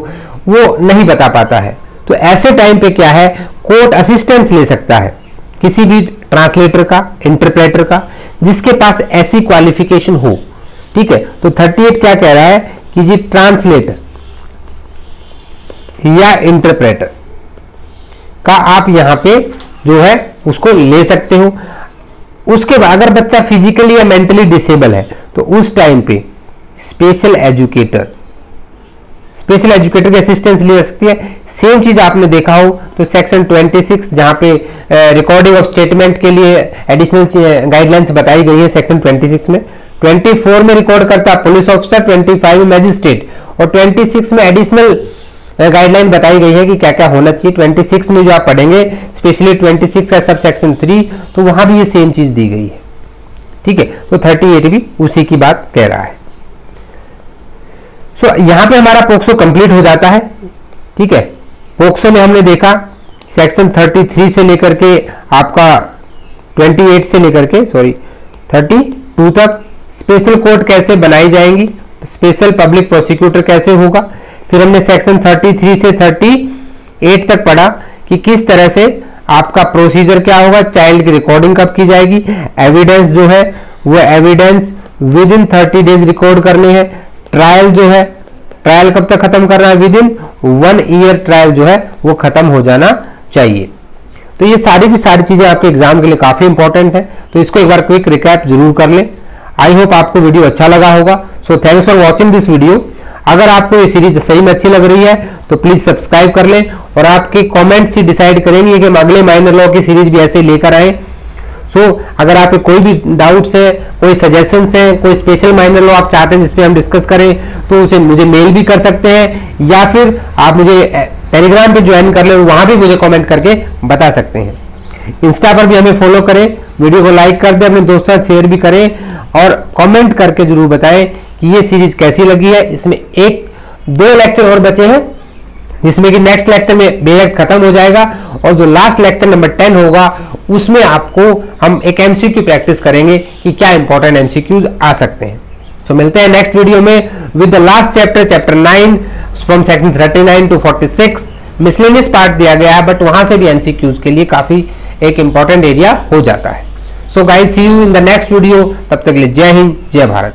वो नहीं बता पाता है। तो ऐसे टाइम पे क्या है, कोर्ट असिस्टेंस ले सकता है किसी भी ट्रांसलेटर का, इंटरप्रेटर का, जिसके पास ऐसी क्वालिफिकेशन हो। ठीक है, तो 38 क्या कह रहा है कि जी ट्रांसलेटर या इंटरप्रेटर का आप यहां पे जो है उसको ले सकते हो। उसके बाद अगर बच्चा फिजिकली या मेंटली डिसेबल है तो उस टाइम पे स्पेशल एजुकेटर की असिस्टेंस ले सकती है। सेम चीज आपने देखा हो तो सेक्शन 26 जहां पे रिकॉर्डिंग ऑफ स्टेटमेंट के लिए एडिशनल गाइडलाइंस बताई गई है सेक्शन 26 में। 24 में रिकॉर्ड करता पुलिस ऑफिसर, 25 में मैजिस्ट्रेट, और 26 में एडिशनल गाइडलाइन बताई गई है कि क्या क्या होना चाहिए। 26 में जो आप पढ़ेंगे, स्पेशली 26 का सब सेक्शन 3, तो वहां भी ये सेम चीज दी गई है। ठीक है, तो 38 भी उसी की बात कह रहा है। सो यहां पे हमारा पोक्सो कंप्लीट हो जाता है। ठीक है, पोक्सो में हमने देखा सेक्शन 33 से लेकर के आपका 28 से लेकर के 32 तक स्पेशल कोर्ट कैसे बनाई जाएंगी, स्पेशल पब्लिक प्रोसिक्यूटर कैसे होगा। फिर हमने सेक्शन 33 से 38 तक पढ़ा कि किस तरह से आपका प्रोसीजर क्या होगा, चाइल्ड की रिकॉर्डिंग कब की जाएगी, एविडेंस जो है वो evidence with in 30 days record करने हैं, ट्रायल जो है ट्रायल कब तक खत्म करना है, विद इन 1 ईयर ट्रायल जो है वो खत्म हो जाना चाहिए। तो ये सारी की सारी चीजें आपके एग्जाम के लिए काफी इंपॉर्टेंट है, तो इसको एक बार क्विक रिकैप जरूर कर लें। आई होप आपको वीडियो अच्छा लगा होगा। So thanks for watching this video. अगर आपको ये सीरीज सही में अच्छी लग रही है तो प्लीज सब्सक्राइब कर लें, और आपके कमेंट्स ही डिसाइड करेंगे कि हम अगले माइनर लॉ की सीरीज भी ऐसे लेकर आए। अगर आपके कोई भी डाउट्स है, कोई सजेशंस है, कोई स्पेशल माइनर लॉ आप चाहते हैं जिसपे हम डिस्कस करें, तो उसे मुझे मेल भी कर सकते हैं, या फिर आप मुझे टेलीग्राम पे ज्वाइन कर ले, वहां भी मुझे कमेंट करके बता सकते हैं। इंस्टा पर भी हमें फॉलो करें, वीडियो को लाइक कर दें, अपने दोस्तों से शेयर भी करें, और कमेंट करके जरूर बताएं कि ये सीरीज कैसी लगी है। इसमें 1-2 लेक्चर और बचे हैं, जिसमें कि नेक्स्ट लेक्चर में बेहद खत्म हो जाएगा, और जो लास्ट लेक्चर नंबर 10 होगा उसमें आपको हम एक एमसीक्यू प्रैक्टिस करेंगे कि क्या इंपॉर्टेंट एमसीक्यूज आ सकते हैं। सो मिलते हैं नेक्स्ट वीडियो में with the last chapter 9 from section 39 to 46। Miscellaneous part दिया गया है, बट वहां से भी एमसीक्यूज के लिए काफी एक इंपॉर्टेंट एरिया हो जाता है। So guys, see you in the next video. तब तक के लिए जय हिंद, जय भारत।